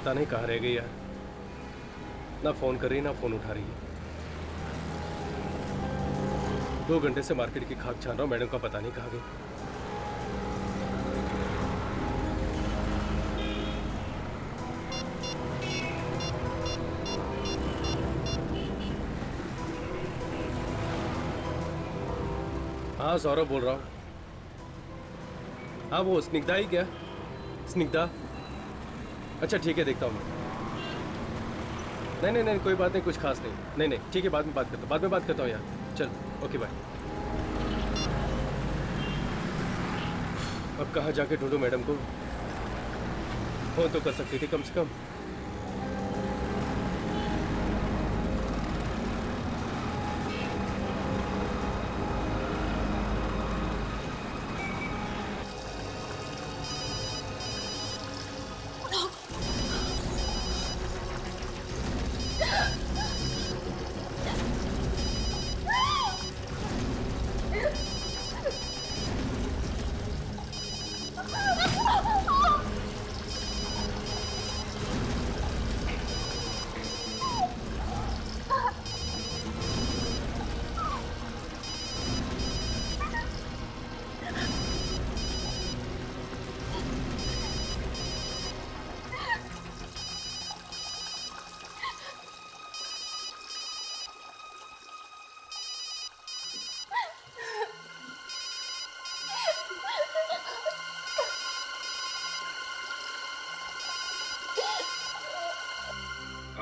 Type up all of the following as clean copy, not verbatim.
पता नहीं कहाँ रह गई यार। ना फोन कर रही ना फोन उठा रही है। 2 घंटे से मार्केट की खाक छान रहा हूँ, मैडम का पता नहीं कहाँ गई। हाँ सौरभ बोल रहा हूँ। हाँ वो स्निग्धा ही क्या? स्निग्धा, अच्छा ठीक है देखता हूँ मैं। नहीं कोई बात नहीं, कुछ खास नहीं। नहीं ठीक है, बाद में बात करता हूँ यार। चल ओके बाय। अब कहाँ जाके ढूंढूं मैडम को? फोन तो कर सकती थी कम से कम।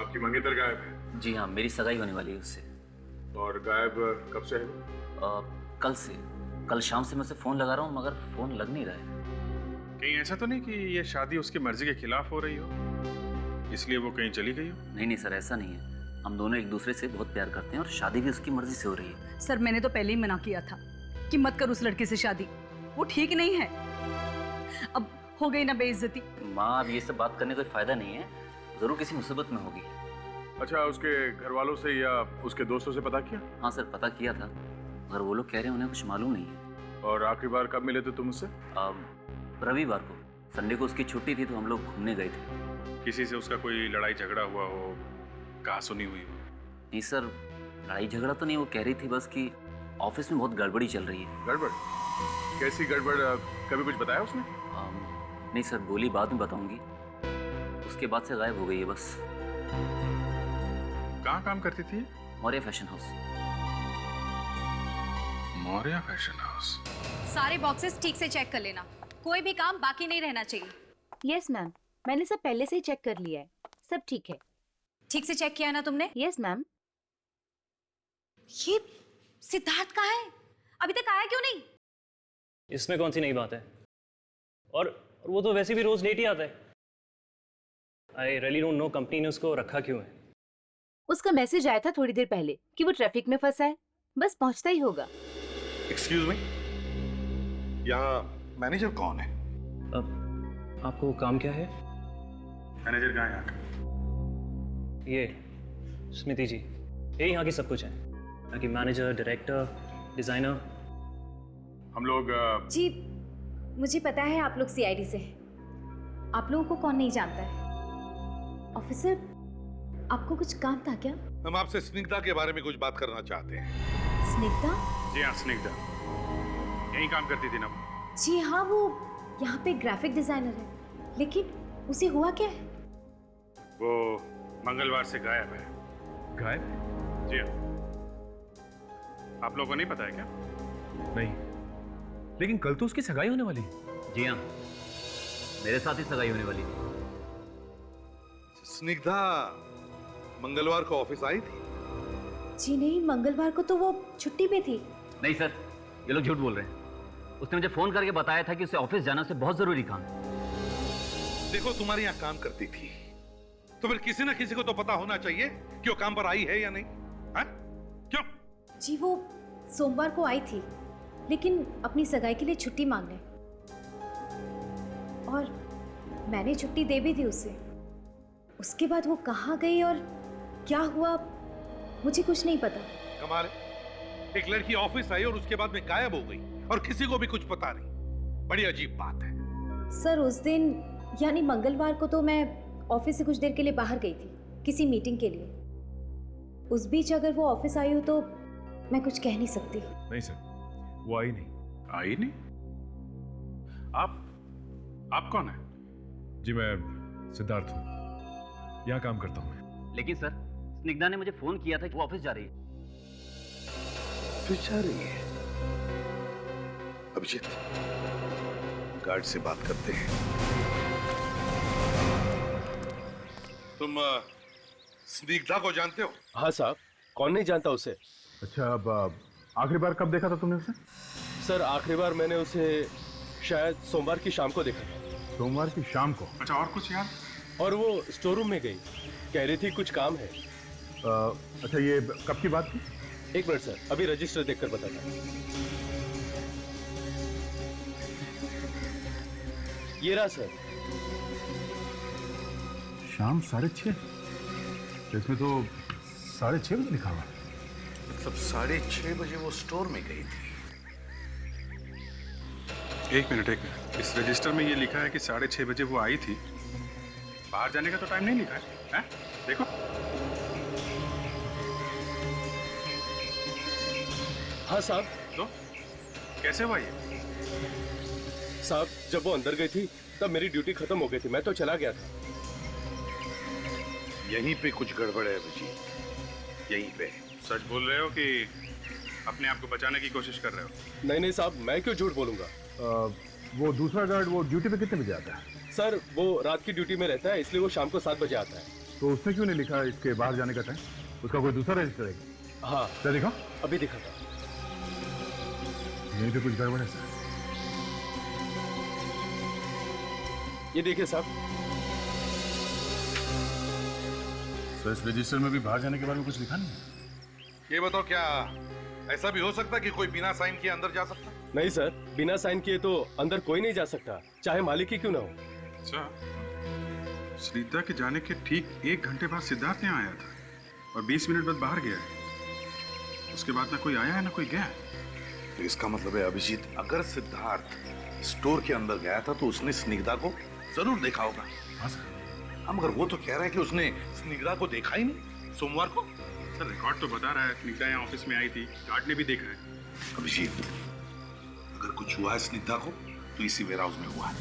आपकी मंगेतर गायब है? जी हाँ, मेरी सगाई होने वाली है उससे। और गायब कब से है? कल से। कल शाम से मैं उसे फोन लगा रहा हूँ मगर फोन लग नहीं रहा है। कहीं ऐसा तो नहीं कि ये शादी उसकी मर्जी के खिलाफ हो रही हो, इसलिए वो कहीं चली गई हो? नहीं सर, ऐसा नहीं है। हम दोनों एक दूसरे से बहुत प्यार करते हैं और शादी भी उसकी मर्जी से हो रही है। सर मैंने तो पहले ही मना किया था कि मत कर उस लड़के से शादी, वो ठीक नहीं है। अब हो गई ना बेइज्जती। माँ, अब ये सब बात करने का कोई फायदा नहीं है, जरूर किसी मुसीबत में होगी। अच्छा, उसके घर वालों से या उसके दोस्तों से पता किया? हाँ सर, पता किया था मगर वो लोग कह रहे हैं उन्हें कुछ मालूम नहीं है। और आखिरी बार कब मिले थे तुम उससे? रविवार को, संडे को उसकी छुट्टी थी तो हम लोग घूमने गए थे। किसी से उसका कोई लड़ाई झगड़ा हुआ हो, कहा सुनी हुई हो? नहीं सर, लड़ाई झगड़ा तो नहीं, वो कह रही थी बस कि ऑफिस में बहुत गड़बड़ी चल रही है। गड़बड़? कैसी गड़बड़? कभी कुछ बताया उसने? नहीं सर, बोली बाद में बताऊंगी। उसके बाद से गायब हो गई है बस। कहाँ काम करती थी? Maurya fashion house. Maurya fashion house. सारे बॉक्सेस ठीक से चेक कर लेना, कोई भी काम बाकी नहीं रहना चाहिए। यस मैम, मैंने सब पहले से ही चेक कर लिया है, सब ठीक है। ठीक से चेक किया ना तुमने? Yes ma'am. ये सिद्धार्थ कहाँ है? अभी तक आया क्यों नहीं? इसमें कौन सी नई बात है? और वो तो वैसे भी रोज लेट ही आता है। I really don't know company ने उसको रखा क्यों है। उसका मैसेज आया था थोड़ी देर पहले कि वो ट्रैफिक में फंसा है, बस पहुंचता ही होगा। एक्सक्यूज मी, यहाँ मैनेजर कौन है? अब आपको काम क्या है? मैनेजर कहाँ है यहाँ का? ये स्मृति जी, ये यहाँ की सब कुछ है, यहाँ की मैनेजर, डायरेक्टर, डिजाइनर। हम लोग जी मुझे पता है आप लोग सीआईडी से हैं। आप लोगों को कौन नहीं जानता है। ऑफिसर, आपको कुछ काम था क्या? हम आपसे स्निग्धा के बारे में कुछ बात करना चाहते हैं। स्निग्धा? जी हाँ, स्निग्धा यहीं काम करती थी ना? जी हाँ, वो यहाँ पे ग्राफिक डिजाइनर है, लेकिन उसे हुआ क्या है? वो मंगलवार से गायब है। गायब? जी हाँ। आप लोगों को नहीं पता है क्या? नहीं, लेकिन कल तो उसकी सगाई होने वाली है। जी हाँ, मेरे साथ ही सगाई होने वाली थी। स्निग्धा मंगलवार को ऑफिस आई थी? जी नहीं, मंगलवार को तो वो छुट्टी पे थी। नहीं सर, ये लोग झूठ बोल रहे हैं। उसने मुझे फोन करके बताया था कि उसे ऑफिस जाना से बहुत जरूरी काम है। देखो, तुम्हारी यहाँ काम करती थी तो फिर किसी ना किसी को तो पता होना चाहिए कि वो काम पर आई है या नहीं। हा? क्यों? जी वो सोमवार को आई थी, लेकिन अपनी सगाई के लिए छुट्टी मांगने, और मैंने छुट्टी दे भी दी उसे। उसके बाद वो कहाँ गई और क्या हुआ मुझे कुछ नहीं पता। कमाल है, एक लड़की ऑफिस आई और उसके बाद में गायब हो गई और किसी को भी कुछ पता नहीं। बड़ी अजीब बात है। सर उस दिन यानी मंगलवार को तो मैं ऑफिस से कुछ देर के लिए बाहर गई थी किसी मीटिंग के लिए। उस बीच अगर वो ऑफिस आई हो तो मैं कुछ कह नहीं सकती। नहीं सर, वो आई नहीं। आई नहीं? आप कौन है? जी मैं सिद्धार्थ हूँ, यहाँ काम करता हूँ मैं। लेकिन सर, स्निग्धा ने मुझे फोन किया था कि वो ऑफिस जा रही है। ऑफिस जा रही है? अभिजीत, गार्ड से बात करते हैं। तुम स्निग्धा को जानते हो? हाँ साहब, कौन नहीं जानता उसे। अच्छा, अब आखिरी बार कब देखा था तुमने उसे? सर आखिरी बार मैंने उसे शायद सोमवार की शाम को देखा था। सोमवार की शाम को? अच्छा, और कुछ याद? और वो स्टोर रूम में गई, कह रही थी कुछ काम है। अच्छा, ये कब की बात थी? एक मिनट सर, अभी रजिस्टर देखकर बताता हूँ। ये रहा सर। शाम 6:30? इसमें तो 6:30 बजे लिखा हुआ। मतलब 6:30 बजे वो स्टोर में गई थी। एक मिनट, इस रजिस्टर में ये लिखा है कि 6:30 बजे वो आई थी। बाहर जाने का तो टाइम नहीं लिखा है? देखो। हाँ साहब। तो कैसे हुआ ये? साहब जब वो अंदर गई थी तब मेरी ड्यूटी खत्म हो गई थी, मैं तो चला गया था। यहीं पे कुछ गड़बड़ है अभिजीत, यहीं पे। सच बोल रहे हो कि अपने आप को बचाने की कोशिश कर रहे हो? नहीं नहीं साहब, मैं क्यों झूठ बोलूंगा। वो दूसरा गार्ड वो ड्यूटी पे कितने बजे आता है? सर वो रात की ड्यूटी में रहता है, इसलिए वो शाम को 7 बजे आता है। तो उसने क्यों नहीं लिखा इसके बाहर जाने का टाइम? उसका कोई दूसरा रजिस्टर है? हाँ क्या दिखा? अभी दिखा था। यहीं पे कुछ गड़बड़ है सर। ये देखिए साहब। तो इस रजिस्टर में भी बाहर जाने के बारे में कुछ लिखा नहीं? ये बताओ, क्या ऐसा भी हो सकता है कि कोई बिना साइन किए अंदर जा सकता? नहीं सर, बिना साइन किए तो अंदर कोई नहीं जा सकता, चाहे मालिक ही क्यों ना हो। अच्छा, स्निग्धा के जाने के ठीक 1 घंटे बाद सिद्धार्थ यहाँ आया था और 20 मिनट बाद बाहर गया है। उसके बाद ना कोई आया है ना कोई गया है। तो इसका मतलब है अभिजीत, अगर सिद्धार्थ स्टोर के अंदर गया था तो उसने स्निग्धा को जरूर देखा होगा। हाँ सर। हम अगर वो तो कह रहा है कि उसने स्निग्धा को देखा ही नहीं सोमवार को। सर रिकॉर्ड तो बता रहा है स्निग्धा यहाँ ऑफिस में आई थी, गार्ड ने भी देखा है। अभिजीत, अगर कुछ हुआ है स्निग्धा को तो इसी वेयर हाउस में हुआ है।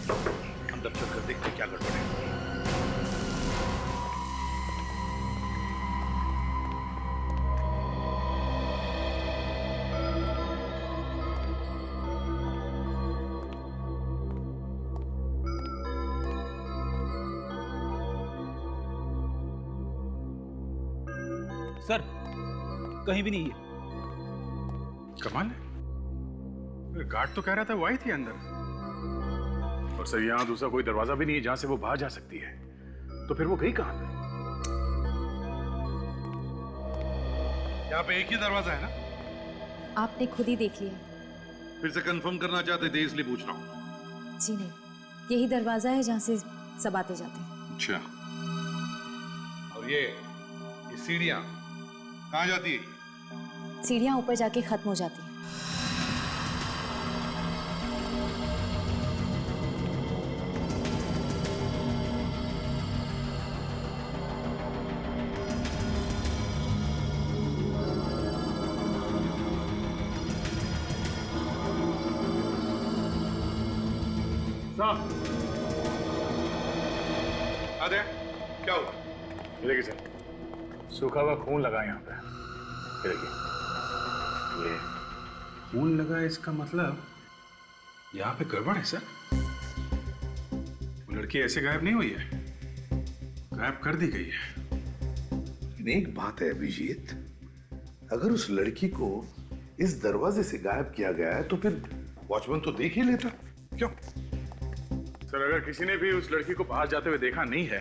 अंदर चलकर देखते क्या गड़बड़ है। सर कहीं भी नहीं है। कमाल है, गार्ड तो कह रहा था वो आई थी अंदर। और सर यहाँ दूसरा कोई दरवाजा भी नहीं है जहां से वो बाहर जा सकती है, तो फिर वो गई कहां पे? यहाँ पे एक ही दरवाजा है ना? आपने खुद ही देख लिया। फिर से कंफर्म करना चाहते थे इसलिए पूछ रहा हूँ। जी नहीं, यही दरवाजा है जहाँ से सब आते जाते हैं। अच्छा, और ये सीढ़ियाँ कहाँ जाती है? सीढ़ियाँ ऊपर जाके खत्म हो जाती हैं। आदे, क्या हुआ? ये देखिए सर, सूखा हुआ खून लगा यहाँ पे। ये देखिए, ये खून लगा है, इसका मतलब यहाँ पे गड़बड़ है सर। वो लड़की ऐसे गायब नहीं हुई है, गायब कर दी गई है। लेकिन एक बात है अभिजीत, अगर उस लड़की को इस दरवाजे से गायब किया गया है तो फिर वॉचमैन तो देख ही लेता। क्यों? सर अगर किसी ने भी उस लड़की को बाहर जाते हुए देखा नहीं है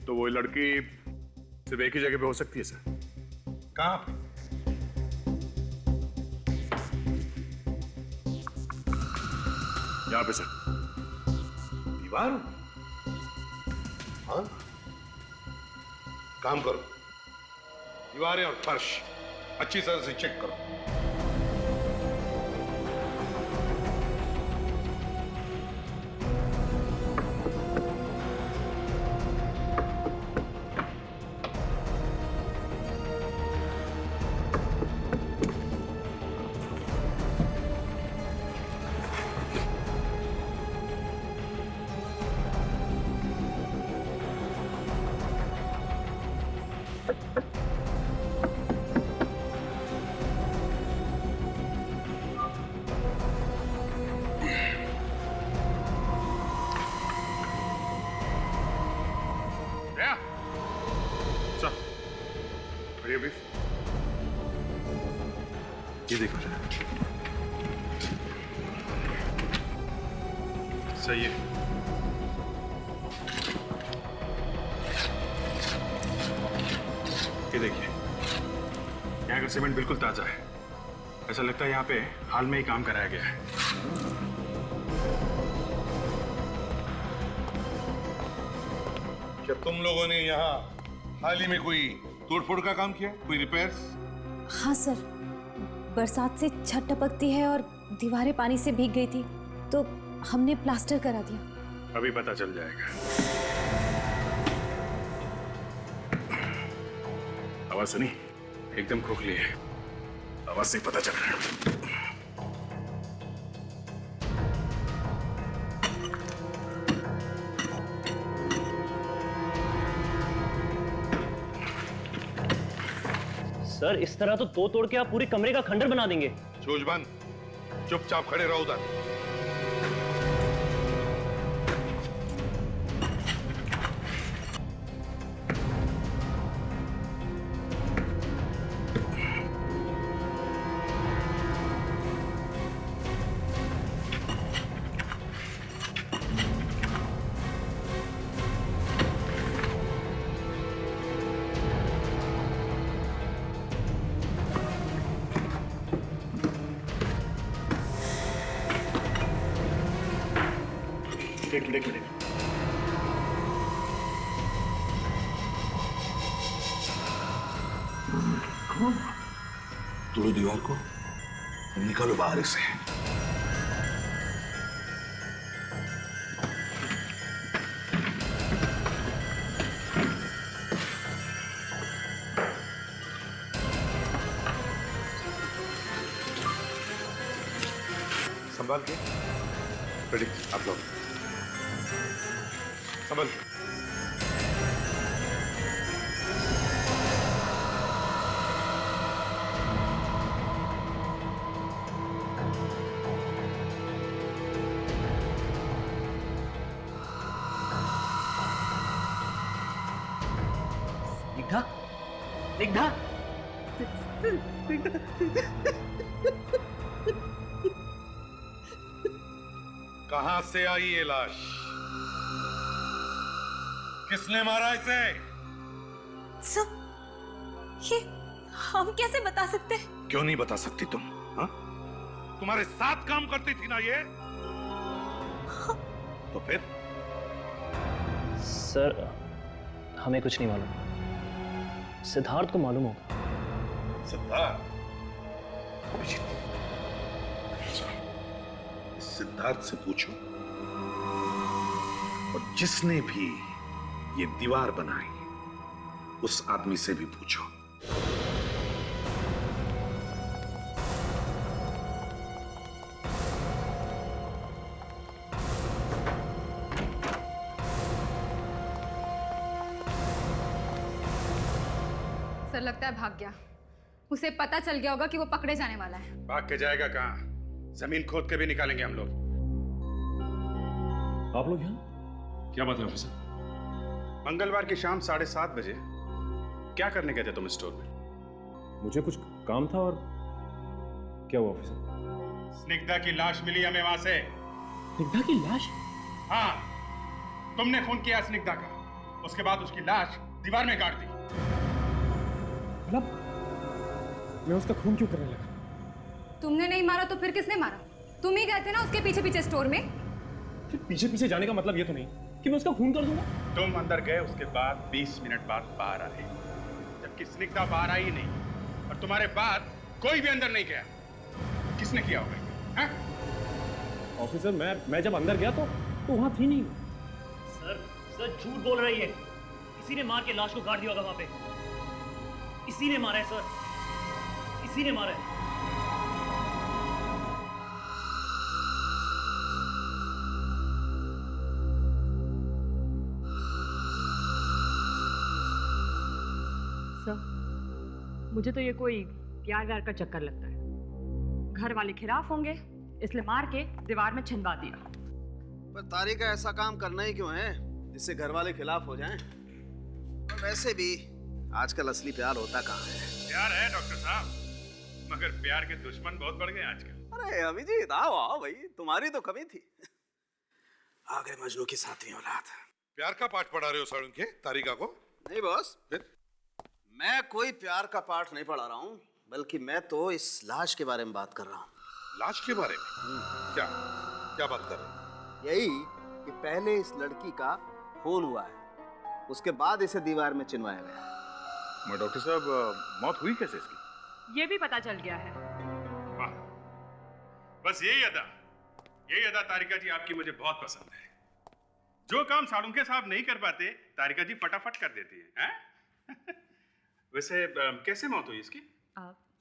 तो वो लड़की सिर्फ एक ही जगह पे हो सकती है सर। कहाँ पे? यहाँ पे सर। दीवार? हाँ, काम करो, दीवारें और फर्श अच्छी तरह से चेक करो। Yeah. So, बढ़िया बीफ। ये देखो जरा। सही है। ये देखिए, यहाँ का सीमेंट बिल्कुल ताजा है। ऐसा लगता है यहाँ पे हाल में ही काम कराया गया है। क्या तुम लोगों ने यहाँ हाल ही में कोई तोड़फोड़ का काम किया, कोई रिपेयर्स? हाँ सर, बरसात से छत टपकती है और दीवारें पानी से भीग गई थी, तो हमने प्लास्टर करा दिया। अभी पता चल जाएगा। आवाज सुनी? एकदम खोखली है। आवाज से ही पता चल रहा है। सर इस तरह तो तोड़ के आप पूरे कमरे का खंडर बना देंगे। चोज बंद, चुपचाप खड़े रहो उधर। एक मिनट। तोड़ो दीवार को, निकालो बाहर से। संभाल के। रेडी, आप लोग संभाल के। स्निग्धा, कहां से आई ये लाश? किसने मारा इसे? सर, ये हम कैसे बता सकते हैं? क्यों नहीं बता सकती तुम? हाँ? तुम्हारे साथ काम करती थी ना ये? तो फिर? सर हमें कुछ नहीं मालूम, सिद्धार्थ को मालूम होगा। सिद्धार्थ? सिद्धार्थ से पूछो, और जिसने भी ये दीवार बनाई उस आदमी से भी पूछो। सर लगता है भाग गया। उसे पता चल गया होगा कि वो पकड़े जाने वाला है। भाग के जाएगा कहाँ? जमीन खोद के भी निकालेंगे हम लोग। आप लोग यहाँ क्या बात है ऑफिसर? मंगलवार की शाम 7:30 बजे क्या करने गए थे तुम स्टोर में? मुझे कुछ काम था। और क्या हुआ ऑफिसर? स्निग्धा की लाश मिली हमें वहां से। स्निग्धा की लाश? हाँ, तुमने खून किया स्निग्धा का, उसके बाद उसकी लाश दीवार में गाड़ दी। मतलब मैं उसका खून क्यों करने लगा? तुमने नहीं मारा तो फिर किसने मारा? तुम ही गए थे ना उसके पीछे पीछे स्टोर में। फिर पीछे पीछे जाने का मतलब ये तो नहीं कि मैं उसका खून कर दूंगा। तुम अंदर गए, उसके बाद 20 मिनट बाद बाहर आए, जबकि स्निग्धा बाहर आई नहीं, और तुम्हारे बाद कोई भी अंदर नहीं गया। किसने किया होगा? हाँ? ऑफिसर मैं जब अंदर गया तो वहां थी नहीं। सर झूठ बोल रही है। किसी ने मार के लाश को गाड़ दिया होगा वहां पे। इसी ने मारा है सर, इसी ने मारा है। सर मुझे तो ये कोई प्यार व्यार का चक्कर लगता है। घर वाले खिलाफ होंगे इसलिए मार के दीवार में छिनवा दिया। पर तारिका ऐसा काम करना ही क्यों है जिससे घर वाले खिलाफ हो जाएं? और वैसे भी आजकल असली प्यार होता कहाँ है? प्यार है डॉक्टर साहब, मगर प्यार के दुश्मन बहुत बढ़ गए आजकल। अरे अभिजीत आओ आओ भाई, तुम्हारी तो कमी थी। आ गए मजनू की सातवीं औलाद। प्यार का पाठ पढ़ा रहे हो साळुंखे तारिका को? नहीं बॉस, मैं कोई प्यार का पाठ नहीं पढ़ा रहा हूँ, बल्कि मैं तो इस लाश के बारे में बात कर रहा हूँ। लाश के बारे में? क्या क्या बात कर रहे हो? यही कि पहले इस लड़की का खून हुआ है, उसके बाद इसे दीवार में चिनवाया गया है। मैं डॉक्टर साहब, मौत हुई कैसे इसकी? ये भी पता चल गया है। वाह, बस यही अदा तारिका जी आपकी मुझे बहुत पसंद है। जो काम साळुंखे साहब नहीं कर पाते तारिका जी फटाफट कर देती हैं। वैसे कैसे मौत हुई इसकी?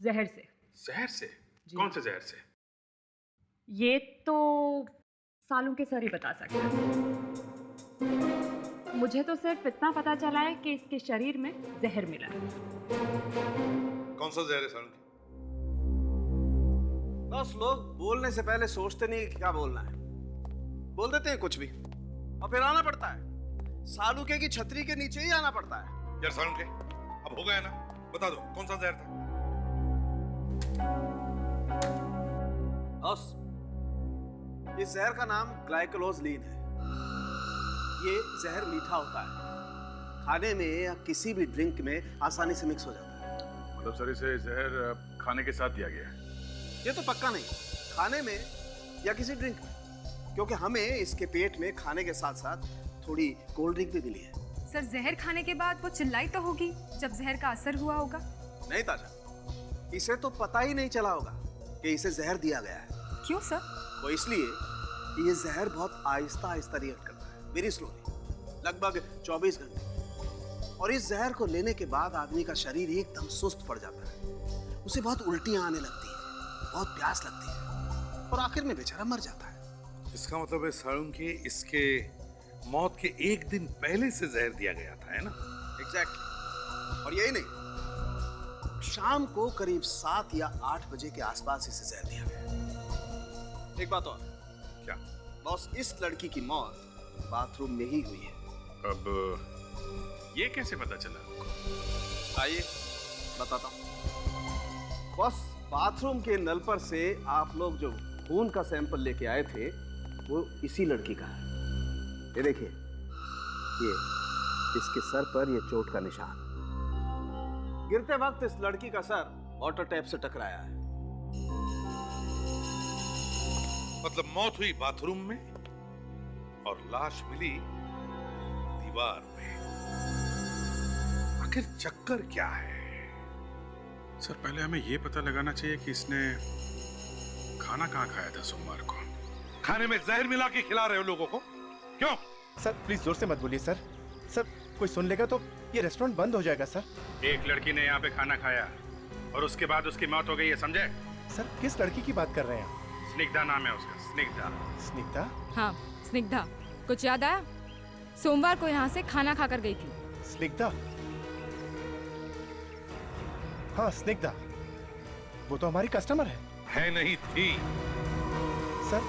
जहर से। जहर से? कौन से जहर से? ये तो साळुंखे सर ही बता सकते हैं। मुझे तो सिर्फ इतना पता चला है कि इसके शरीर में जहर मिला है। कौन सा जहर है साळुंखे? बस लोग बोलने से पहले सोचते नहीं कि क्या बोलना है, बोल देते हैं कुछ भी और फिर आना पड़ता है। साळुंखे की छतरी के नीचे ही आना पड़ता है। यार साळुंखे, अब हो गया ना, बता दो कौन सा जहर था? बॉस, इस जहर का नाम ग्लाइकोलोजलीन है। ये जहर मीठा होता है, खाने में या किसी भी ड्रिंक में आसानी से मिक्स हो जाता है। मतलब सर इसे जहर खाने के साथ दिया गया है? ये तो पक्का नहीं, खाने में या किसी ड्रिंक में, क्योंकि हमें इसके पेट में खाने के साथ साथ थोड़ी कोल्ड ड्रिंक भी मिली है। सर जहर खाने के बाद वो चिल्लाई तो होगी जब जहर का असर हुआ होगा? नहीं ताजा, इसे तो पता ही नहीं चला होगा कि इसे जहर दिया गया है। क्यों सर? वो इसलिए कि ये जहर बहुत आहिस्ता आहिस्ता रिएक्ट करता है, वेरी स्लोली, लगभग 24 घंटे। और इस जहर को लेने के बाद आदमी का शरीर एकदम सुस्त पड़ जाता है, उसे बहुत उल्टियां आने लगती है, बहुत प्यास लगती है और आखिर में बेचारा मर जाता है। इसका मतलब है साळुंखे इसके मौत के एक दिन पहले से जहर दिया गया था, है ना? एग्जैक्टली। और यही नहीं, शाम को करीब 7 या 8 बजे के आसपास इसे जहर दिया गया। एक बात और। क्या? बॉस, इस लड़की की मौत बाथरूम में ही हुई है। अब ये कैसे पता चला? आइए बताता हूँ। बॉस, बाथरूम के नल पर से आप लोग जो खून का सैंपल लेके आए थे वो इसी लड़की का है। ये देखिए, ये इसके सर पर ये चोट का निशान। गिरते वक्त इस लड़की का सर वाटर टैप से टकराया है। मतलब मौत हुई बाथरूम में और लाश मिली दीवार में। आखिर चक्कर क्या है? सर पहले हमें ये पता लगाना चाहिए कि इसने खाना कहाँ खाया था सोमवार को। खाने में जहर मिला के खिला रहे हो लोगों को, क्यों? सर प्लीज जोर से मत बोलिए सर। सर कोई सुन लेगा तो ये रेस्टोरेंट बंद हो जाएगा सर। एक लड़की ने यहाँ पे खाना खाया और उसके बाद उसकी मौत हो गई है, समझे? सर किस लड़की की बात कर रहे हैं? स्निग्धा नाम है उसका, स्निग्धा। स्निग्धा? हाँ स्निग्धा। कुछ याद आया? सोमवार को यहाँ से खाना खाकर गई थी। स्निग्धा? हाँ स्निग्धा, वो तो हमारी कस्टमर है नहीं थी सर,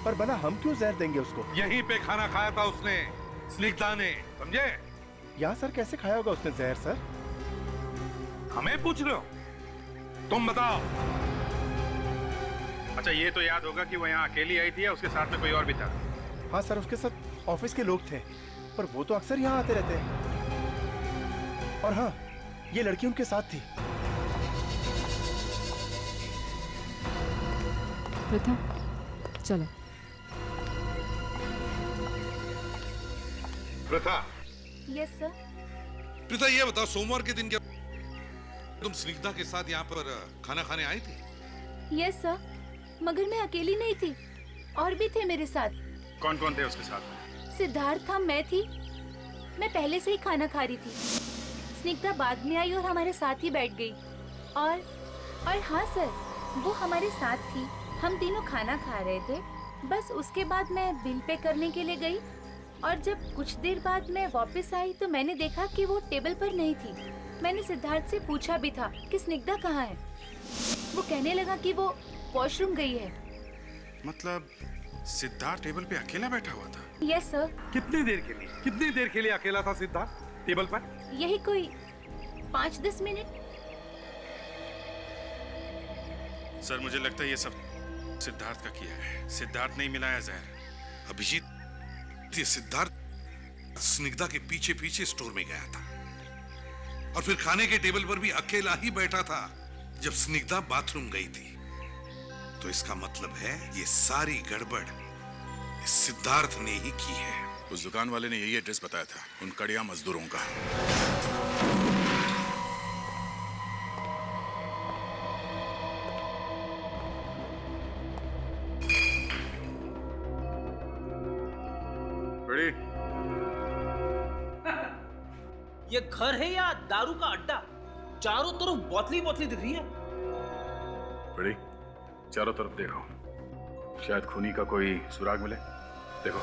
पर बना हम क्यों जहर देंगे उसको? यहीं पे खाना खाया था उसने, स्निग्धा ने, समझे? यहाँ सर कैसे खाया होगा उसने जहर सर? हमें पूछ रहे हो? तुम बताओ। अच्छा ये तो याद होगा कि वो यहाँ अकेली आई थी या उसके साथ में कोई और भी था? हाँ सर, उसके साथ ऑफिस के लोग थे, पर वो तो अक्सर यहाँ आते रहते हैं। और हाँ, ये लड़की उनके साथ थी। प्रथा, चलो। प्रथा? Yes sir. प्रथा ये बताओ, सोमवार के दिन क्या तुम स्निग्धा के साथ यहाँ पर खाना खाने आई थी? यस सर, मगर मैं अकेली नहीं थी, और भी थे मेरे साथ। कौन कौन थे उसके साथ? सिद्धार्थ था, मैं थी। मैं पहले से ही खाना खा रही थी। स्निग्धा बाद में आई और हमारे साथ ही बैठ गई। और हाँ सर, वो हमारे साथ थी। हम तीनों खाना खा रहे थे। बस उसके बाद मैं बिल पे करने के लिए गई और जब कुछ देर बाद मैं वापस आई तो मैंने देखा कि वो टेबल पर नहीं थी। मैंने सिद्धार्थ से पूछा भी था कि स्निग्धा कहाँ है। वो कहने लगा कि वो वॉशरूम गई है। मतलब सिद्धार्थ टेबल पे अकेला बैठा हुआ था? Yes sir. कितनी देर के लिए अकेला था सिद्धार्थ टेबल पर? यही कोई 5-10 मिनट। सर मुझे लगता है ये सब सिद्धार्थ का किया है। सिद्धार्थ नहीं मिलाया जहर। अभिजीत, ये सिद्धार्थ स्निग्धा के पीछे पीछे स्टोर में गया था और फिर खाने के टेबल पर भी अकेला ही बैठा था जब स्निग्धा बाथरूम गई थी। तो इसका मतलब है ये सारी गड़बड़ इस सिद्धार्थ ने ही की है। उस दुकान वाले ने यही एड्रेस बताया था उन कड़िया मजदूरों का। ये घर है या दारू का अड्डा? चारों तरफ बोतली बोतली दिख रही है। बड़ी, चारों तरफ देखो, शायद खूनी का कोई सुराग मिले। देखो।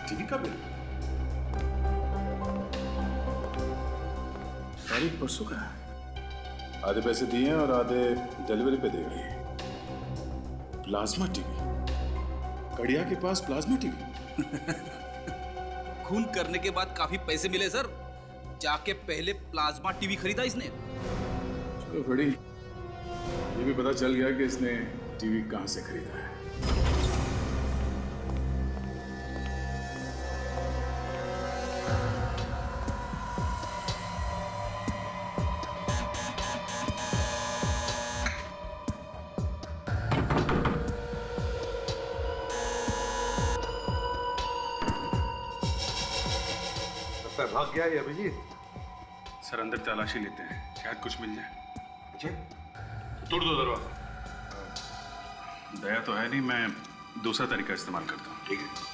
टीवी का बिल तारीख परसों का है। आधे पैसे दिए और आधे डिलीवरी पे दे गए। प्लाज्मा टीवी, कड़िया के पास प्लाज्मा टीवी। खून करने के बाद काफी पैसे मिले सर। जाके पहले प्लाज्मा टीवी खरीदा इसने। चलो बड़ी, ये भी पता चल गया कि इसने टीवी कहां से खरीदा है। भाग गया ये अभिजीत। सर अंदर तलाशी लेते हैं, शायद कुछ मिल जाए। अच्छा, तोड़ दो दरवाजा। दया तो है नहीं, मैं दूसरा तरीका इस्तेमाल करता हूँ। ठीक है।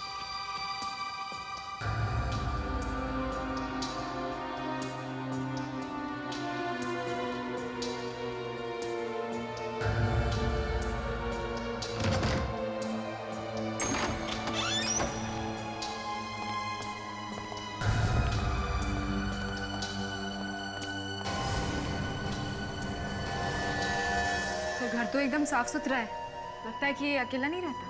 घर तो एकदम साफ सुथरा है। लगता है कि ये अकेला नहीं रहता।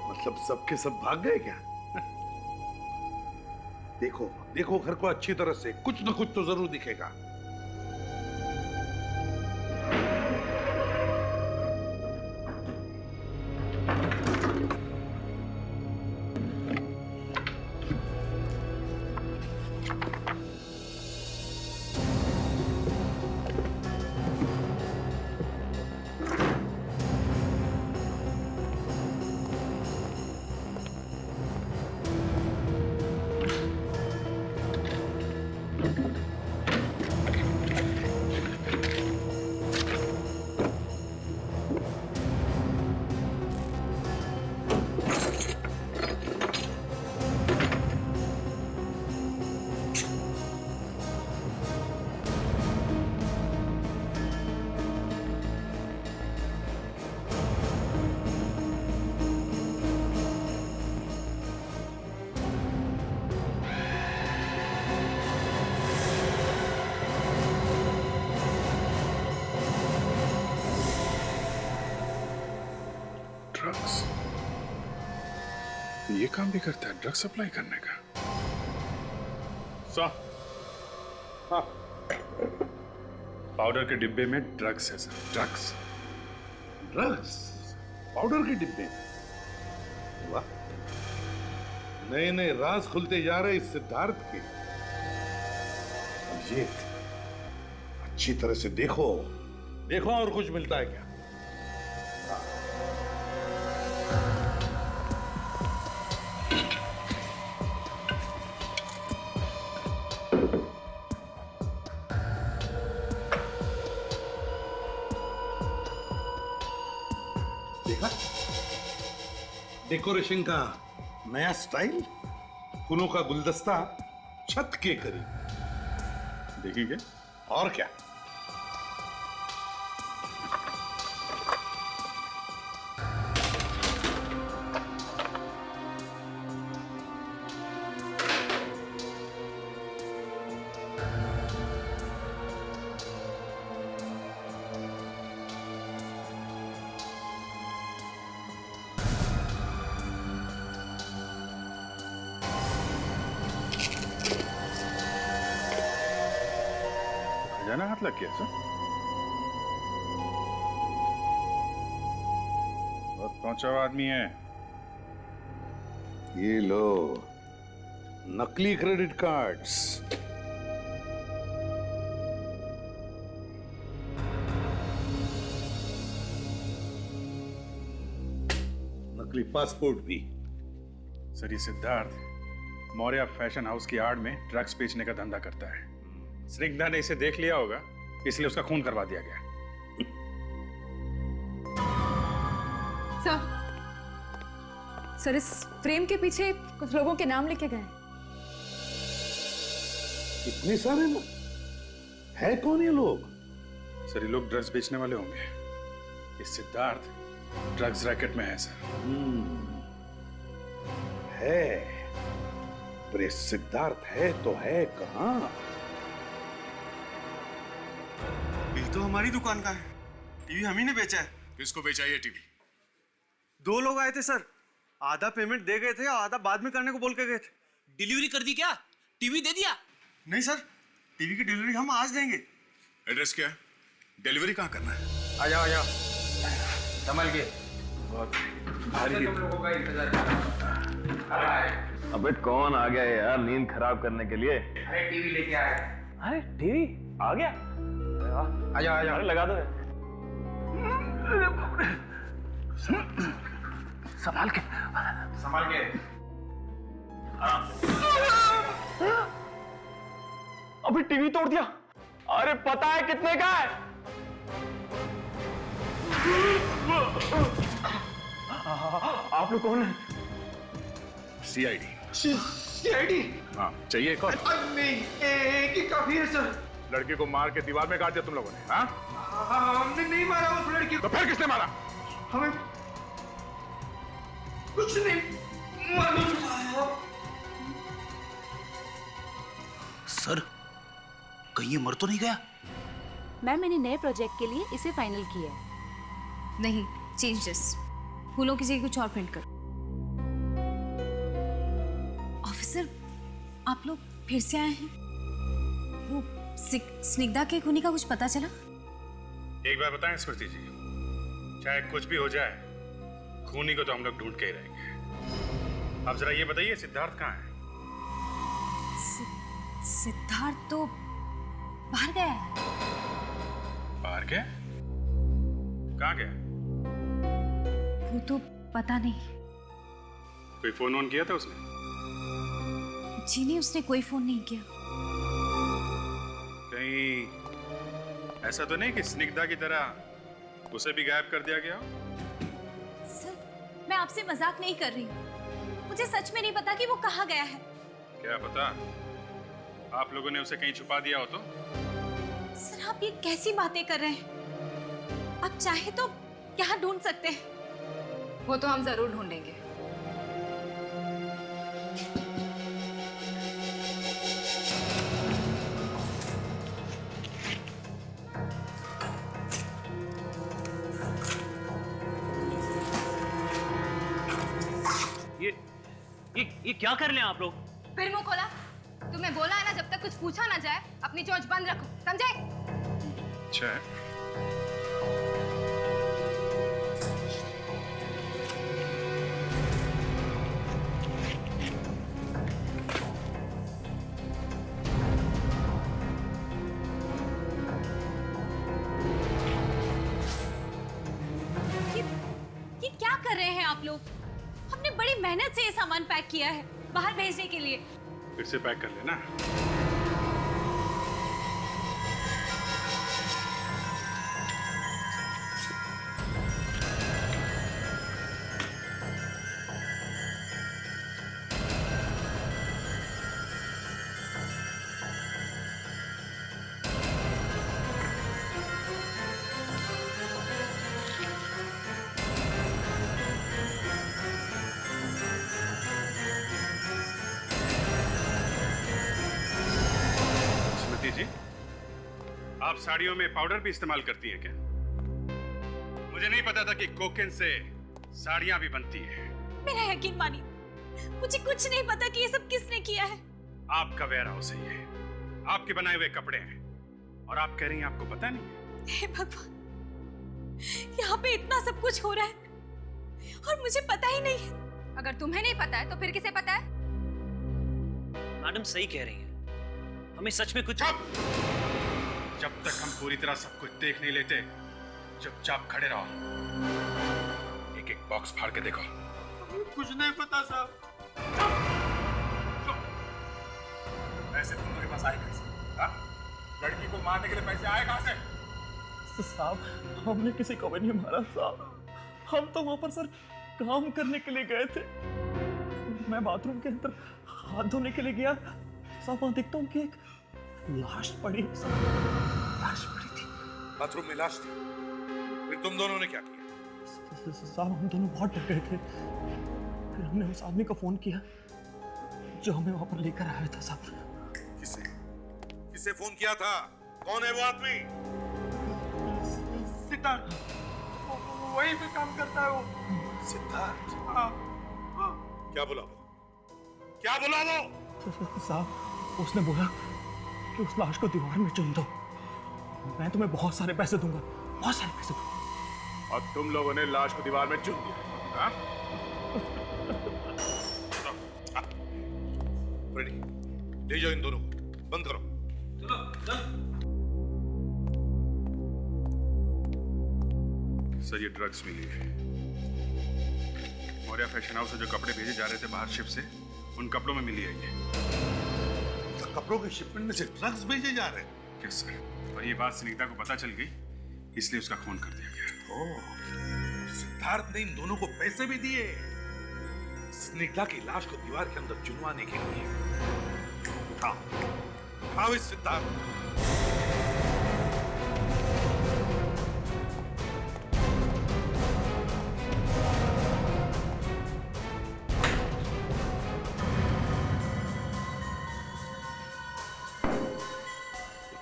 मतलब सबके सब भाग गए क्या? देखो देखो घर को अच्छी तरह से, कुछ न कुछ तो जरूर दिखेगा। ड्रग्स, ये काम भी करता है, ड्रग्स सप्लाई करने का। सो हाँ, पाउडर के डिब्बे में ड्रग्स है सर, ड्रग्स। ड्रग्स पाउडर के डिब्बे? वाह, नए नए राज खुलते जा रहे इस सिद्धार्थ के। अब ये अच्छी तरह से देखो, देखो और कुछ मिलता है क्या। देखा डेकोरेशन का नया स्टाइल, फूलों का गुलदस्ता छत के करीब। देखेंगे और क्या। खजाना हाथ लग गया सर। बहुत पहुंचा हुआ आदमी है। ये लो नकली क्रेडिट कार्ड्स। नकली पासपोर्ट भी। सर ये सिद्धार्थ मौर्य फैशन हाउस की आड़ में ड्रग्स बेचने का धंधा करता है। स्निग्धा ने इसे देख लिया होगा, इसलिए उसका खून करवा दिया गया। सर इस फ्रेम के पीछे कुछ लोगों के नाम लिखे गए। इतने सारे लोग? है कौन ये लोग? सर ये लोग ड्रग्स बेचने वाले होंगे। ये सिद्धार्थ ड्रग्स रैकेट में है सर। है, पर ये सिद्धार्थ है तो है कहां? बिल तो हमारी दुकान का है, टीवी हम ही ने बेचा है। किसको बेचा ये टीवी? 2 लोग आए थे सर, आधा पेमेंट दे गए थे और आधा बाद में करने को बोल के गए थे। डिलीवरी कर दी क्या? टीवी दे दिया? नहीं सर, टीवी की डिलीवरी हम आज देंगे। एड्रेस क्या है? डिलीवरी कहाँ करना है? आ जाओ आ जाओ। संभल के। बहुत भारी तुम लोगों का इंतजार कर रहा है। अबे कौन आ गया यार नींद खराब करने के लिए? अरे टीवी लेके आए। अरे टीवी आ गया? आ जाओ आ जाओ। अरे लगा दो। संभाल के। संभाल के। अभी टीवी तोड़ दिया। अरे पता है कितने का है? आप लोग कौन है? सीआईडी। सीआईडी? हाँ, चाहिए एक और? नहीं, एक ही काफी है सर। लड़के को मार के दीवार में गाड़ दिया तुम लोगों ने? हाँ? हमने नहीं मारा उस लड़की को। तो फिर किसने मारा? हमें कुछ नहीं मालूम। सर कहीं ये मर तो नहीं गया? मैम मैंने नए प्रोजेक्ट के लिए इसे फाइनल किया है। नहीं, चेंज दिस। फूलों की जगह कुछ और प्रिंट करो। ऑफिसर, आप लोग फिर से आए हैं? वो स्निग्धा के खूनी का कुछ पता चला? एक बार बताएं स्मृति जी, चाहे कुछ भी हो जाए, खूनी को तो हम लोग ढूंढ के ही रहेंगे। अब जरा ये बताइए सिद्धार्थ कहाँ है? सिद्धार्थ तो बाहर गया है। बाहर गया? कहाँ गया? वो तो पता नहीं। कोई फोन ऑन किया था उसने? जी नहीं, उसने कोई फोन नहीं किया। कहीं ऐसा तो नहीं कि स्निग्धा की तरह उसे भी गायब कर दिया गया हो? सर, मैं आपसे मजाक नहीं कर रही हूँ। मुझे सच में नहीं पता कि वो कहाँ गया है। क्या पता, आप लोगों ने उसे कहीं छुपा दिया हो तो? सर, आप ये कैसी बातें कर रहे हैं? आप चाहे तो यहाँ ढूंढ सकते हैं। वो तो हम जरूर ढूंढेंगे। ये क्या कर रहे हैं आप लोग? फिर मुंह खोला। तुम्हें बोला है ना, जब तक कुछ पूछा ना जाए अपनी चोंच बंद रखो, समझे? अच्छा है। ये क्या कर रहे हैं आप लोग? हमने बड़ी मेहनत से ये सामान पैक किया है बाहर भेजने के लिए। फिर से पैक कर लेना। जी, आप साड़ियों में पाउडर भी इस्तेमाल करती हैं क्या? मुझे नहीं पता था कि कोकेन से साड़ियां भी बनती हैं। मेरा यकीन मानिए, मुझे कुछ नहीं पता कि ये सब किसने किया है। आपका वेयर हाउस है ये, आपके बनाए हुए कपड़े हैं, और आप कह रही हैं आपको पता नहीं है? हे भगवान, यहाँ पे इतना सब कुछ हो रहा है और मुझे पता ही नहीं है। अगर तुम्हें नहीं पता है तो फिर किसे पता है? मैडम सही कह रही हैं, हमें सच में कुछ। जब तक हम पूरी तरह सब कुछ देख नहीं लेते, चुपचाप खड़े रहो। एक एक बॉक्स फाड़ के देखो। कुछ नहीं पता साहब। पैसे तुम लोगों के पास आए कैसे? हाँ? लड़की को मारने के लिए पैसे आए कहाँ से? साहब हमने किसी को भी नहीं मारा साहब, हम तो वहां पर सर काम करने के लिए गए थे। मैं बाथरूम के अंदर हाथ धोने के लिए गया साहब, वहां देखता हूँ कि एक लाश पड़ी, लाश पड़ी थी। बाथरूम में लाश थी? फिर तुम दोनों ने क्या किया? साहब हम दोनों बहुत डर गए थे, फिर हमने उस आदमी को फोन किया जो हमें वहां पर लेकर आया था साहब। किसे? किसे फोन किया था? कौन है वो आदमी? सिद्धार्थ, वहीं पे काम करता है वो। सिद्धार्थ? हाँ। क्या बोला वो? क्या बोला वो? साहब उसने बोला कि उस लाश को दीवार में चुन दो, मैं तुम्हें बहुत सारे पैसे दूंगा, बहुत सारे पैसे दूंगा। और तुम लोगों ने लाश को दीवार में चुन दिया? हाँ? रेडी, ले जाओ इन दोनों को, बंद करो। सर ये ड्रग्स मिली है। मौर्या फैशन हाउस से जो कपड़े भेजे जा रहे थे बाहर शिप से, उन कपड़ों में मिली है ये। कपड़ों के शिपमेंट में से ड्रग्स भेजे जा रहे हैं? यस सर, और ये बात स्निग्धा को पता चल गई, इसलिए उसका खून कर दिया गया। ओह, सिद्धार्थ ने इन दोनों को पैसे भी दिए स्निग्धा की लाश को दीवार के अंदर चुनवाने के लिए। उठाओ इस सिद्धार्थ।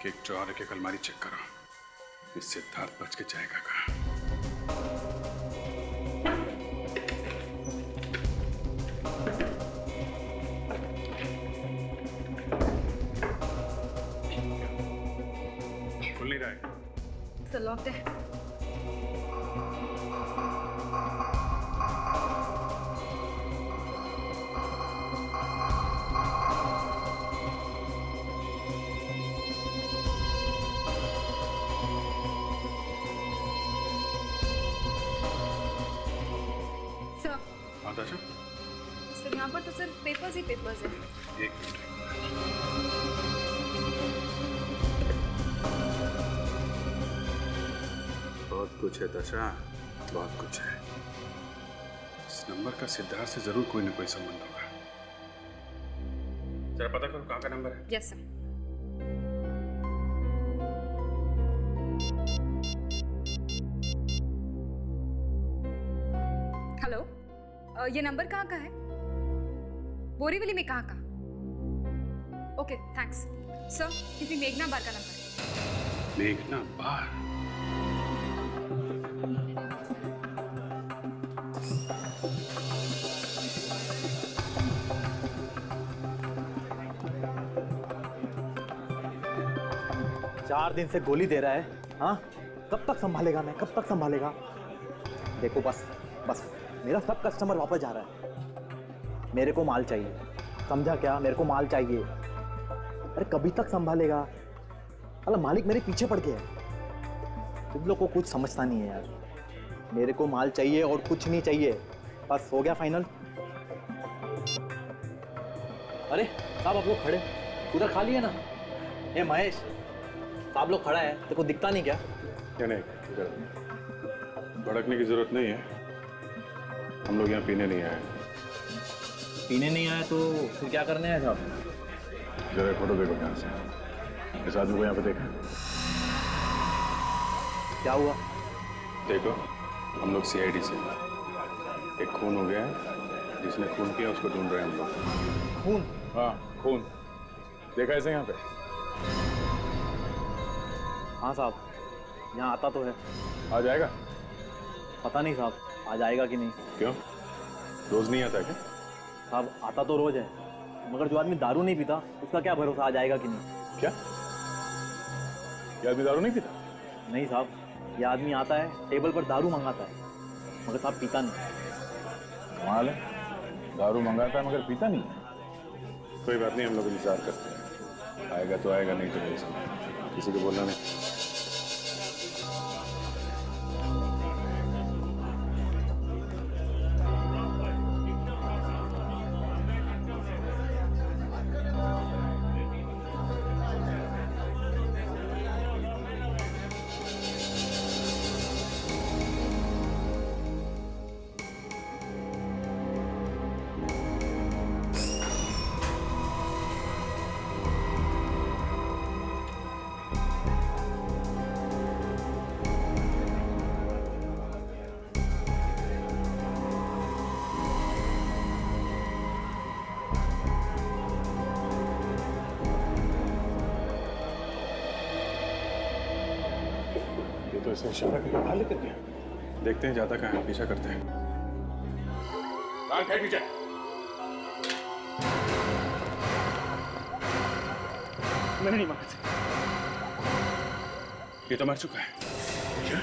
एक ड्रॉर, एक अलमारी चेक करो, इस सिद्धार्थ बच के जाएगा कहाँ? खुल नहीं रहा है। सर लॉक्ड है। सर यहाँ पर तो सिर्फ पेपर्स ही पेपर्स हैं। एक मिनट। बहुत कुछ है दशा, बहुत कुछ है। इस नंबर का सिद्धार्थ से जरूर कोई ना कोई संबंध होगा। जरा पता करो कहाँ का नंबर है। Yes sir. हेलो, ये नंबर कहाँ का है? बोरीवली में कहाँ का? Okay thanks sir. किसी मेघना बार का नंबर है। मेघना बार? 4 दिन से गोली दे रहा है। हाँ, कब तक संभालेगा मैं, कब तक संभालेगा? देखो बस बस, मेरा सब कस्टमर वापस जा रहा है। मेरे को माल चाहिए, समझा क्या? मेरे को माल चाहिए। अरे कभी तक संभालेगा? अरे मालिक मेरे पीछे पड़ गया है। तुम लोग को कुछ समझता नहीं है यार। मेरे को माल चाहिए और कुछ नहीं चाहिए। बस हो गया फाइनल। अरे साहब आप लोग खड़े उधर खाली है ना? ए महेश, साहब लोग खड़ा है, तेरे को दिखता नहीं क्या? क्या नहीं, भड़कने की जरूरत नहीं है। हम लोग यहाँ पीने नहीं आए। पीने नहीं आए तो फिर क्या करने आए साहब? जरा फोटो देखो ध्यान से। इस आदमी को यहाँ पे देखा? क्या हुआ? देखो, हम लोग CID से। एक खून हो गया है, जिसने खून किया उसको ढूंढ रहे हैं हम लोग। खून? हाँ खून। देखा ऐसे यहाँ पे? हाँ साहब, यहाँ आता तो है। आ जाएगा? पता नहीं साहब, आ जाएगा कि नहीं। क्यों, रोज नहीं आता क्या? साहब आता तो रोज है, मगर जो आदमी दारू नहीं पीता उसका क्या भरोसा आ जाएगा कि नहीं। क्या? ये आदमी दारू नहीं पीता? नहीं साहब, ये आदमी आता है, टेबल पर दारू मंगाता है, मगर साहब पीता नहीं। कमाल है, दारू मंगाता है मगर पीता नहीं। कोई बात नहीं, हम लोग इंतजार करते हैं। आएगा तो आएगा, नहीं तो नहीं। किसी को बोलना नहीं। तो इसे इशारा करके बाहर लेकर गया। देखते हैं जाता कहाँ है, पीछा करते हैं। पीछे मैंने नहीं मारा। ये तो मर चुका है। क्या?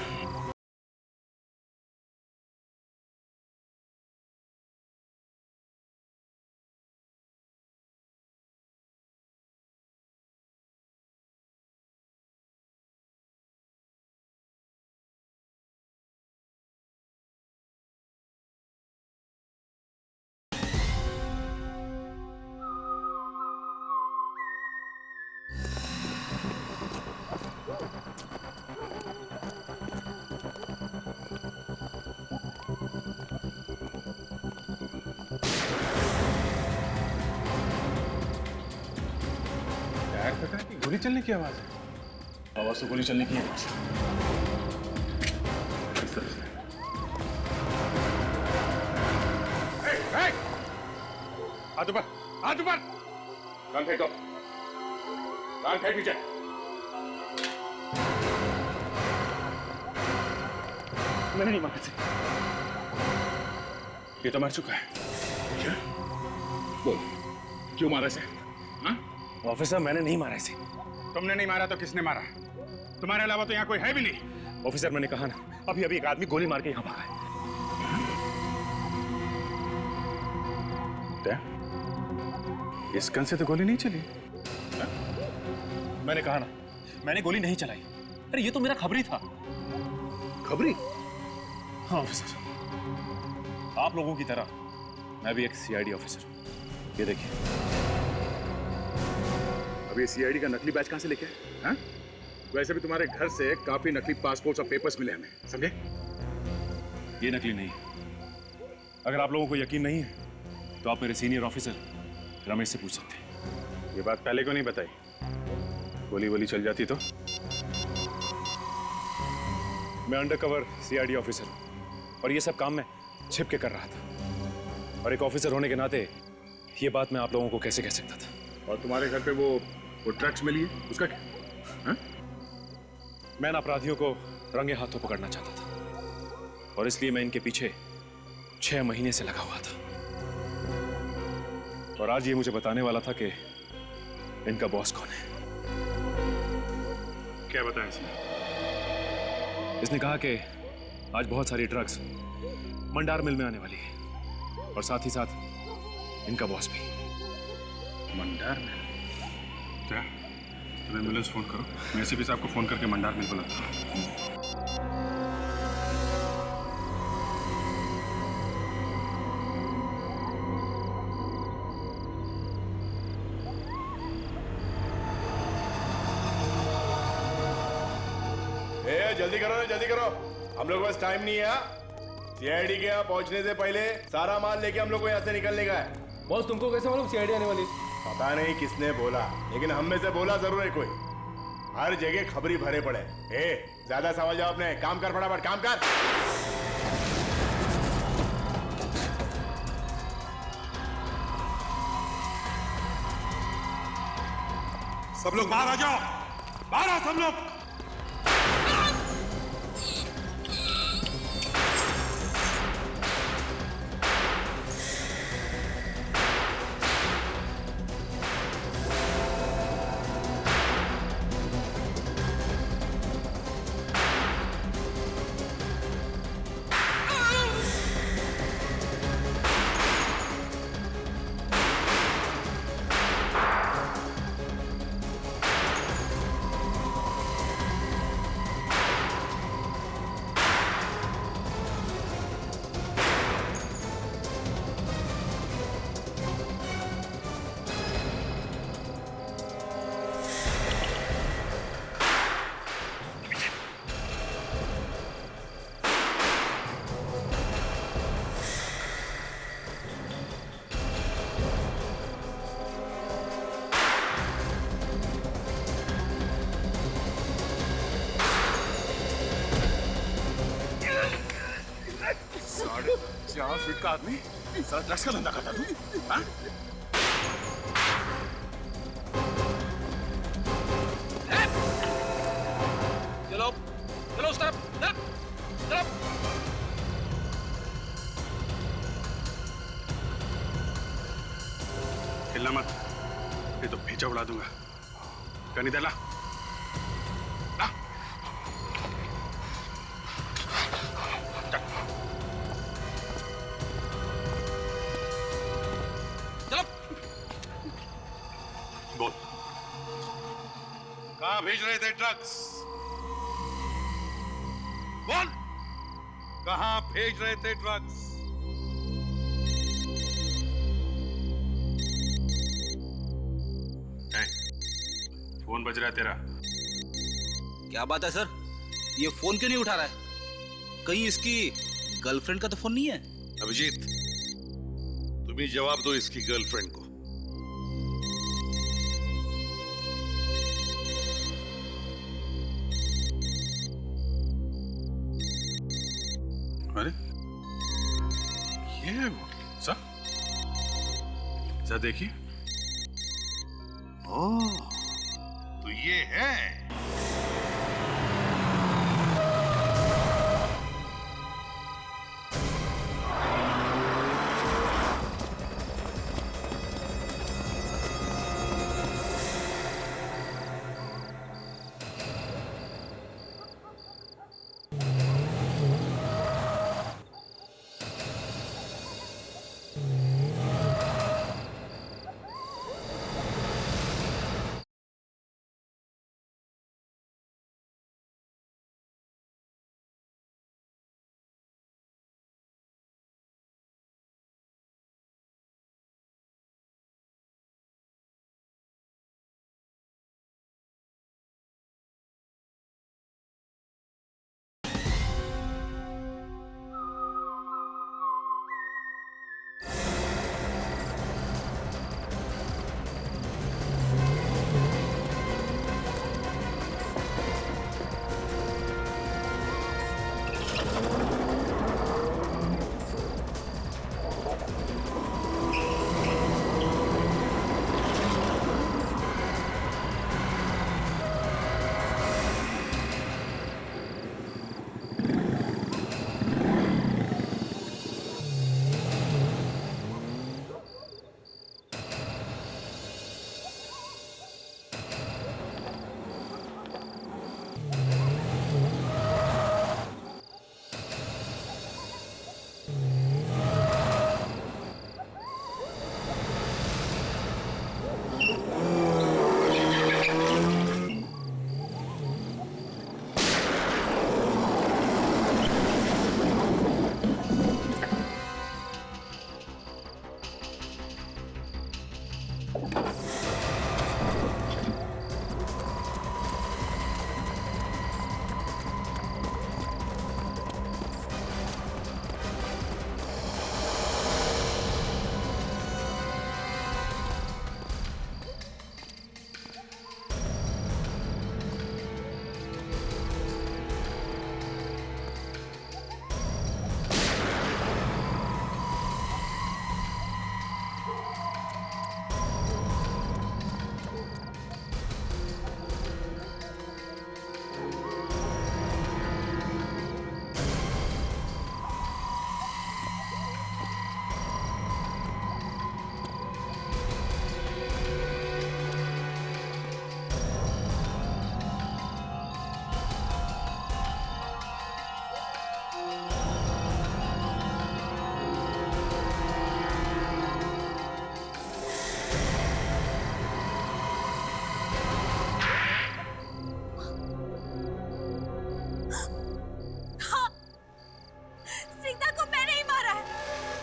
पता है कि गोली चलने की आवाज है। आवाज तो गोली चलने की आवाज है। इस तरह से। हाथ ऊपर, हाथ ऊपर। कान फेंको, कान फेंक पीछे। मैंने नहीं मारा। ये तो मर चुका है। क्या? बोल, क्यों मारा इसे? ऑफिसर, मैंने नहीं मारा इसे। तुमने नहीं मारा तो किसने मारा? तुम्हारे अलावा तो यहाँ कोई है भी नहीं। ऑफिसर, मैंने कहा ना, अभी अभी एक आदमी गोली मार के यहाँ भागा है। इस गन से तो गोली नहीं चली। मैंने कहा ना, मैंने गोली नहीं चलाई। अरे ये तो मेरा खबरी था। खबरी? हाँ ऑफिसर, आप लोगों की तरह मैं भी एक CID ऑफिसर हूँ। ये देखिए। अब ये CID का नकली बैच कहां से लेके आए? हाँ? वैसे भी तुम्हारे घर से काफी नकली पासपोर्ट्स और पेपर्स मिले हमें, समझे? ये नकली नहीं है। अगर आप लोगों को यकीन नहीं है तो आप मेरे सीनियर ऑफिसर रमेश से पूछ सकते हैं। ये बात पहले को नहीं बताई। गोली वोली चल जाती तो? मैं अंडरकवर CID ऑफिसर हूँ और ये सब काम मैं छिप के कर रहा था। और एक ऑफिसर होने के नाते ये बात मैं आप लोगों को कैसे कह सकता था। और तुम्हारे घर पे वो ड्रग्स मिली है, उसका क्या? हाँ? मैं इन अपराधियों को रंगे हाथों पकड़ना चाहता था और इसलिए मैं इनके पीछे 6 महीने से लगा हुआ था। और आज ये मुझे बताने वाला था कि इनका बॉस कौन है। क्या बताया इसने? इसने कहा कि आज बहुत सारी ड्रग्स मंडार मिल में आने वाली है और साथ ही साथ इनका बॉस भी। मंडार मिल? क्या तुम एम्बुलेंस फोन करो, मैं एसीपी साहब को फोन करके मंडार मिल बुलाता हूँ। जल्दी करो ना, जल्दी करो, हम लोग के पास टाइम नहीं है। सीआईडी के यहाँ पहुंचने से पहले सारा माल लेके हम लोग को यहाँ से निकलने का है। बॉस तुमको कैसे मालूम सीआईडी आने वाली? पता नहीं किसने बोला, लेकिन हम में से बोला जरूर है कोई। हर जगह खबरी भरे पड़े। ज्यादा सवाल जवाब नहीं, काम कर फटाफट, काम कर। सब लोग बाहर आ जाओ, बाहर आओ सब लोग। यहाँ फीट का आदमी सारा ड्रग्स का धंधा करता तू? हाँ? चलो चलो उस तरफ, चलो। हिलना मत, ये तो भेजा उड़ा दूंगा। कहीं दे ला। बोल, कहाँ भेज रहे थे ड्रग्स? बोल, कहाँ भेज रहे थे ड्रग्स? फोन बज रहा है तेरा। क्या बात है सर, ये फोन क्यों नहीं उठा रहा है? कहीं इसकी गर्लफ्रेंड का तो फोन नहीं है? अभिजीत, तुम ही जवाब दो इसकी गर्लफ्रेंड को। अरे ये सर, जरा देखिए। ओह, तो ये है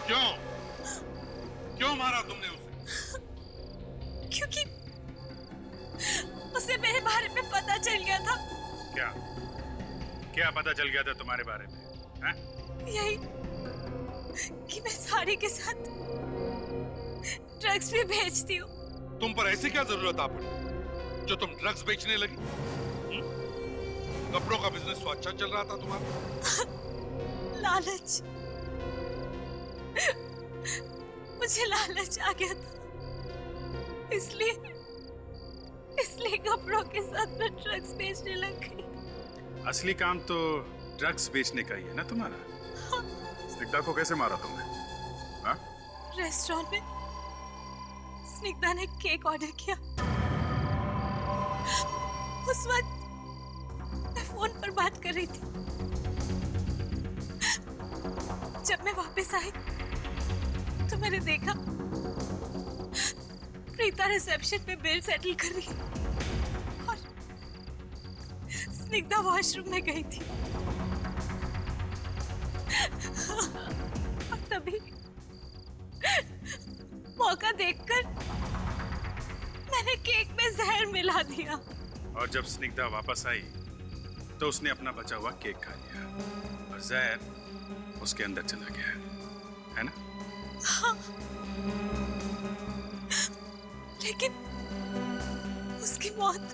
क्यों? क्यों मारा तुमने उसे? क्योंकि उसे मेरे बारे में पता चल गया था। क्या क्या पता चल गया था तुम्हारे बारे में? हैं? यही कि मैं साड़ी के साथ ड्रग्स भी बेचती हूँ। तुम पर ऐसी क्या जरूरत आ पड़ी जो तुम ड्रग्स बेचने लगी? कपड़ों का बिजनेस तो अच्छा चल रहा था तुम्हारा। लालच, मुझे लालच आ गया था, इसलिए कपड़ों के साथ मैं ड्रग्स बेचने लग गई। असली काम तो ड्रग्स बेचने का ही है ना तुम्हारा। स्निग्धा को कैसे मारा तुमने? हाँ? रेस्टोरेंट में स्निग्धा ने केक ऑर्डर किया। उस वक्त मैं फोन पर बात कर रही थी। जब मैं वापस आई तो मैंने देखा प्रीता रिसेप्शन में बिल सेटल कर रही है और स्निग्धा वॉशरूम में गई थी। और तभी मौका देखकर मैंने केक में जहर मिला दिया। और जब स्निग्धा वापस आई तो उसने अपना बचा हुआ केक खा लिया और जहर उसके अंदर चला गया, है ना? हाँ। लेकिन उसकी मौत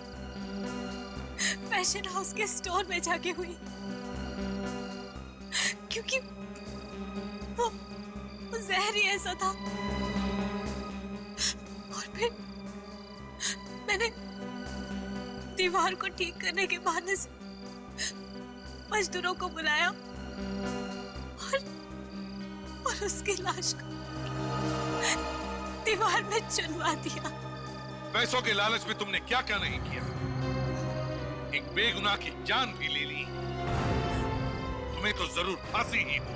फैशन हाउस के स्टोर में जाके हुई, क्योंकि वो जहर ही ऐसा था। और फिर मैंने दीवार को ठीक करने के बहाने से मजदूरों को बुलाया और उसकी लाश को दीवार में चुनवा दिया। पैसों के लालच में तुमने क्या क्या नहीं किया। एक बेगुनाह की जान भी ले ली। तुम्हें तो जरूर फांसी ही हो।